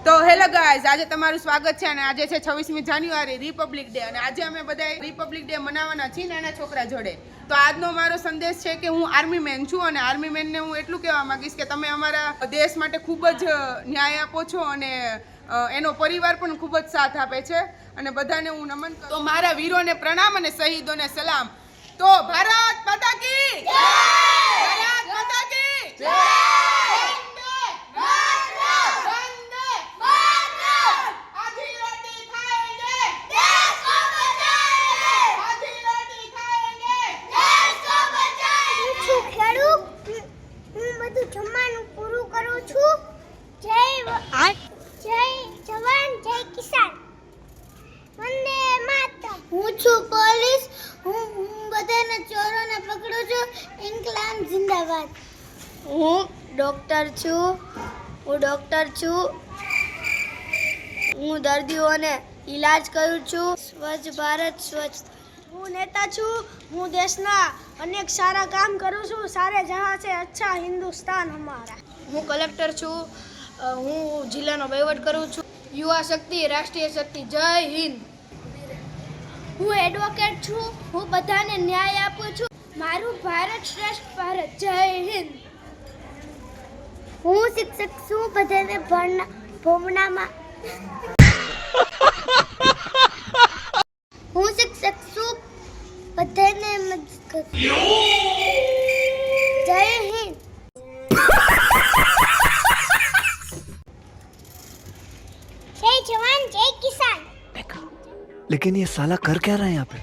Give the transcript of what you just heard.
તો hello guys, આજે તમારું સ્વાગત છે અને આજે છે 26મી જાન્યુઆરી રિપબ્લિક ડે અને આજે અમે બધા રિપબ્લિક ડે મનાવવાના છીએ નાના છોકરા જોડે. તો આજનો મારો સંદેશ છે કે હું આર્મી મેન છું અને આર્મી મેનને હું એટલું કહેવા માંગીશ કે તમે અમારા દેશ માટે ખૂબ જ ન્યાય આપો છો અને એનો પરિવાર પણ ખૂબ જ સાથ આપે છે અને બધાને હું નમન કરું. તો મારા વીરોને પ્રણામ અને શહીદોને સલામ. તો ભારત માતા કી જય! ભારત માતા કી જય! જમવાનું પૂરું કરું છું. જય જવાન જય કિસાન, વંદે માતરમ. હું છું પોલીસ. હું બધાને ચોરોને પકડું છું. ઇન્કલાબ જિંદાબાદ. હું ડોક્ટર છું. હું દર્દીઓને ઈલાજ કરું છું. સ્વચ્છ ભારત સ્વચ્છ. હું નેતા છું. હું દેશના અનેક સારા કામ કરું છું. સારે જહાં છે અચ્છા હિન્દુસ્તાન હમારા. હું કલેક્ટર છું. હું જિલ્લાનો વહીવટ કરું છું. યુવા શક્તિ રાષ્ટ્રીય શક્તિ. જય હિન્દ. હું એડવોકેટ છું. હું બધાને ન્યાય આપું છું. મારું ભારત શ્રેષ્ઠ ભારત. જય હિન્દ. હું શિક્ષક છું. બધાને ભણવામાં હું શિક્ષક છું. બધાને મદદ કરું. જય હિન્દ. जय जवान जय किसान. लेकिन ये साला कर क्या रहा है यहाँ पे?